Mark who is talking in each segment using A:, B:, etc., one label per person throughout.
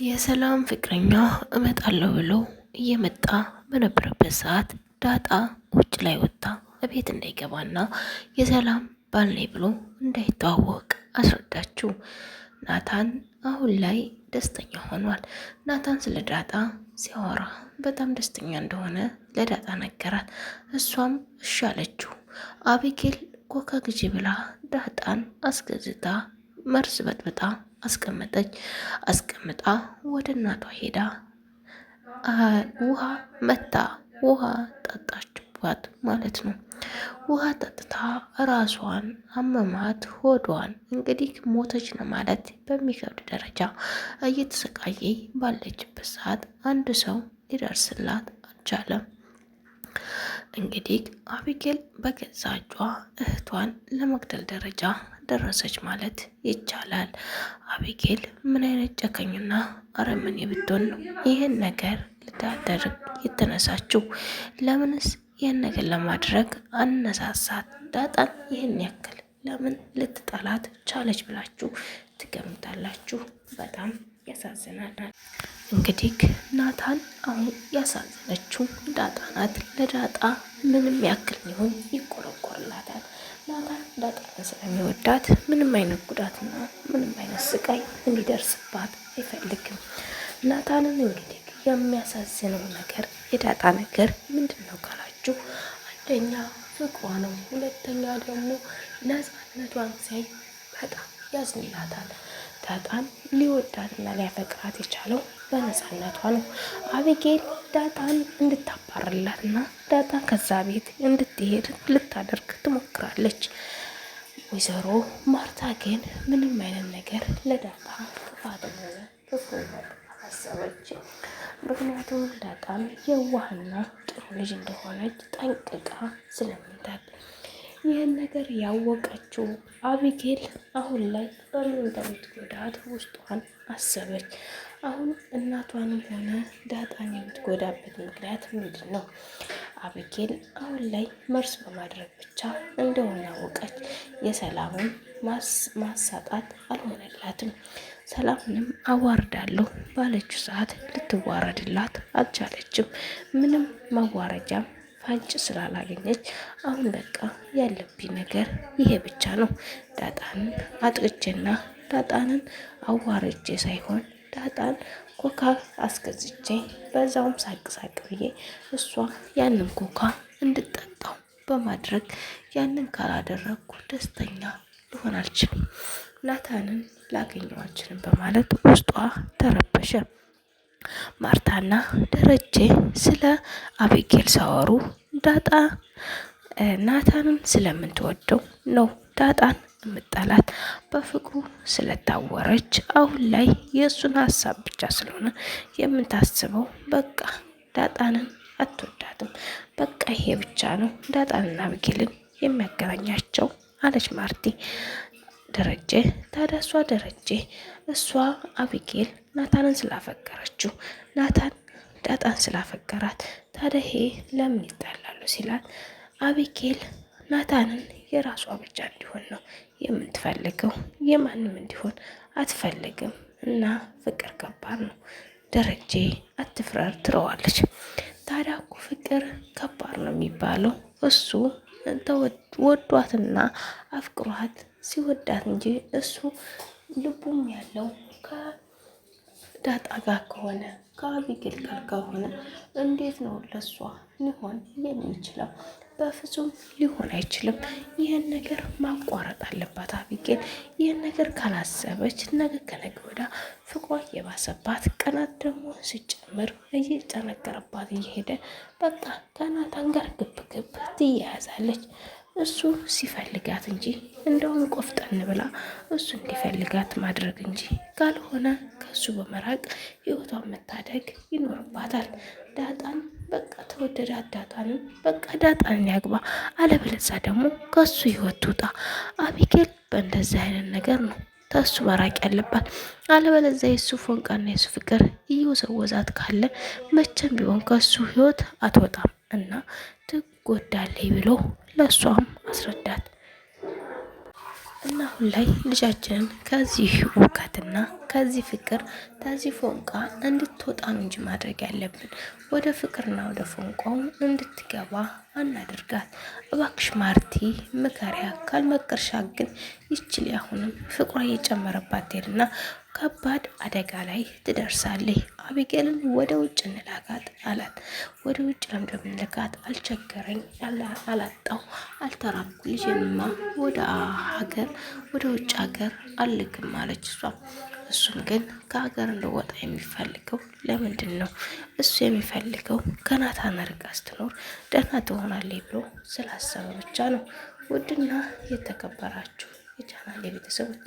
A: የሰላም ፍቅረኛ እመጣለሁ ብሎ እየመጣ በነበረበት ሰዓት ዳጣ ውጭ ላይ ወጣ እቤት እንዳይገባና የሰላም ባል ነኝ ብሎ እንዳይተዋወቅ አስረዳችው። ናታን አሁን ላይ ደስተኛ ሆኗል። ናታን ስለ ዳጣ ሲያወራ በጣም ደስተኛ እንደሆነ ለዳጣ ነገራት። እሷም እሺ አለችው። አቢጌል ኮካ ግዢ ብላ ዳጣን አስገዝታ መርዝ በጥብጣ አስቀምጣ ወደ እናቷ ሄዳ ውሃ መታ ውሃ ጠጣችባት ማለት ነው። ውሃ ጠጥታ ራሷን አመማት፣ ሆዷን እንግዲህ ሞተች ነው ማለት በሚከብድ ደረጃ እየተሰቃየ ባለችበት ሰዓት አንድ ሰው ሊደርስላት አልቻለም። እንግዲህ አቢጌል በገዛ እጇ እህቷን ለመግደል ደረጃ ደረሰች ማለት ይቻላል። አቢጌል ምን አይነት ጨካኝና አረመኔ ብትሆን ነው ይህን ነገር ልታደርግ የተነሳችው? ለምንስ ይህን ነገር ለማድረግ አነሳሳት? ዳጣን ይህን ያክል ለምን ልትጠላት ቻለች ብላችሁ ትገምታላችሁ? በጣም ያሳዝናል። እንግዲህ ናታን አሁን ያሳዘነችው ዳጣ ናት። ለዳጣ ምንም ያክል ቢሆን ይቆረቆርላታል። ናታን ዳጣን ስለሚወዳት ምንም አይነት ጉዳትና ምንም አይነት ስቃይ እንዲደርስባት አይፈልግም። ናታንን እንግዲህ የሚያሳዝነው ነገር የዳጣ ነገር ምንድን ነው ካላችሁ፣ አንደኛ ፍቅሯ ነው፣ ሁለተኛ ደግሞ ነፃነቷን ሲያይ በጣም ያዝንላታል። ዳጣን ሊወዳትና ሊያፈቅራት የቻለው በነፃነቷ ነው። አቢጌል ዳጣን እንድታባርላትና ዳጣ ከዛ ቤት እንድትሄድ ልታደርግ ትሞክራለች። ወይዘሮ ማርታ ግን ምንም አይነት ነገር ለዳጣ ጥፋት ሆነ ክፉ አሰበች። ምክንያቱም ዳጣም የዋህና ጥሩ ልጅ እንደሆነች ጠንቅቃ ስለምታውቅ ይህን ነገር ያወቀችው አቢጌል አሁን ላይ በምን እንደምትጎዳት ውስጧን አሰበች። አሁን እናቷንም ሆነ ዳጣን የምትጎዳበት ምክንያት ምንድን ነው? አቢጌል አሁን ላይ መርስ በማድረግ ብቻ እንደሆነ ያወቀች። የሰላምን ማሳጣት አልሆነላትም። ሰላምንም አዋርዳለሁ ባለችው ሰዓት ልትዋረድላት አልቻለችም። ምንም ማዋረጃም ፋንጭ ስላላገኘች አሁን በቃ ያለብኝ ነገር ይሄ ብቻ ነው። ዳጣንን አጥቅቼና ዳጣንን አዋርጄ ሳይሆን ዳጣን ኮካ አስገዝቼ በዛውም ሳቅ ብዬ እሷ ያንን ኮካ እንድጠጣው በማድረግ ያንን ካላደረግኩ ደስተኛ ልሆን አልችልም፣ ናታንን ላገኘው አልችልም በማለት ውስጧ ተረበሸ። ማርታና ደረጀ ስለ አቢጌል ሳወሩ ዳጣ ናታንን ስለምትወደው ነው ዳጣን የምጠላት፣ በፍቅሩ ስለታወረች አሁን ላይ የእሱን ሀሳብ ብቻ ስለሆነ የምታስበው በቃ ዳጣንን አትወዳትም። በቃ ይሄ ብቻ ነው ዳጣንና አቢጌልን የሚያገናኛቸው አለች ማርቲ። ደረጀ ታዲያ እሷ አቢጌል ናታንን ስላፈቀረችው ናታን ዳጣን ስላፈቀራት ታዲያ ይሄ ለምን ይጣላሉ ሲላት፣ አቢጌል ናታንን የራሷ ብቻ እንዲሆን ነው የምትፈልገው፣ የማንም እንዲሆን አትፈልግም። እና ፍቅር ከባድ ነው ደረጀ አትፍረር ትለዋለች። ታዲያ እኮ ፍቅር ከባድ ነው የሚባለው እሱ ወዷትና አፍቅሯት ሲወዳት እንጂ እሱ ልቡም ያለው ከዳጣ ጋር ከሆነ ከአቢጌል ጋር ከሆነ እንዴት ነው ለሷ ሊሆን የሚችለው? በፍጹም ሊሆን አይችልም። ይህን ነገር ማቋረጥ አለባት አቢጌል። ይህን ነገር ካላሰበች ነገ ከነገ ወዲያ ፍቅሯ የባሰባት ቀናት ደግሞ ሲጨምር እየጨነገረባት እየሄደ በቃ ከናታን ጋር ግብ ትያያዛለች። እሱ ሲፈልጋት እንጂ እንደውም ቆፍጠን ብላ እሱ እንዲፈልጋት ማድረግ እንጂ ካልሆነ ከሱ በመራቅ ህይወቷን መታደግ ይኖርባታል። ዳጣን በቃ ተወደዳት። ዳጣንን በቃ ዳጣንን ያግባ፣ አለበለዚያ ደግሞ ከሱ ህይወት ትውጣ። አቢጌል በእንደዚህ አይነት ነገር ነው ከሱ መራቅ ያለባት። አለበለዚያ የሱ ፎንቃና የሱ ፍቅር እየወዘወዛት ካለ መቼም ቢሆን ከሱ ህይወት አትወጣም እና ትጎዳለች ብሎ ለሷም አስረዳት። እና አሁን ላይ ልጃችንን ከዚህ ውከትና ከዚህ ፍቅር ከዚህ ፎንቃ እንድትወጣ ነው እንጂ ማድረግ ያለብን ወደ ፍቅርና ወደ ፎንቃው እንድትገባ አናድርጋት። እባክሽ ማርቲ ምከሪያ። ካልመከርሻ ግን ይችል አሁንም ፍቅሯ እየጨመረባት ሄድና ከባድ አደጋ ላይ ትደርሳለች። አቢጌልን ወደ ውጭ እንላካት አላት። ወደ ውጭ ለምንልካት አልቸገረኝ አላጣው አልተራብኩ ልጅማ ወደ ሀገር ወደ ውጭ ሀገር አልክም አለች እሷ። እሱም ግን ከሀገር እንደወጣ የሚፈልገው ለምንድን ነው? እሱ የሚፈልገው ከናታን ርቃ ስትኖር ደህና ትሆናለች ብሎ ስላሰበ ብቻ ነው። ውድና የተከበራችሁ የቻናል ቤተሰቦች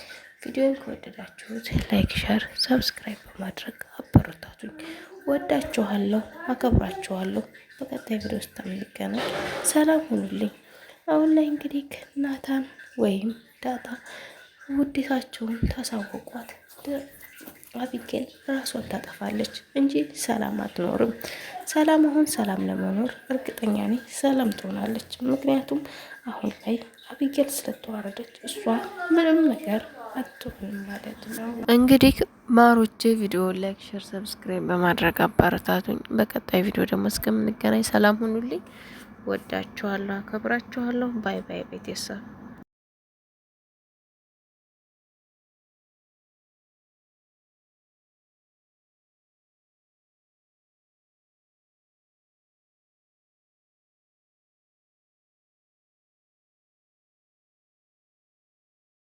A: ቪዲዮን ከወደዳችሁት ላይክ፣ ሸር፣ ሰብስክራይብ በማድረግ አበረታቱኝ። ወዳችኋለሁ፣ አከብራችኋለሁ። በቀጣይ ቪዲዮ ውስጥ የምንገናኝ። ሰላም ሁኑልኝ። አሁን ላይ እንግዲህ ናታን ወይም ዳጣ ውዴታቸውን ታሳውቋት አቢጌል ራሷን ታጠፋለች እንጂ ሰላም አትኖርም። ሰላም አሁን ሰላም ለመኖር እርግጠኛ ነኝ ሰላም ትሆናለች። ምክንያቱም አሁን ላይ አቢጌል ስለተዋረደች እሷ ምንም ነገር አትሆንም ማለት ነው። እንግዲህ ማሮቼ ቪዲዮ ላይክ፣ ሼር፣ ሰብስክራይብ በማድረግ አበረታቱኝ። በቀጣይ ቪዲዮ ደግሞ እስከምንገናኝ ሰላም ሁኑልኝ። ወዳችኋለሁ፣ አከብራችኋለሁ። ባይ ባይ ቤተሰብ።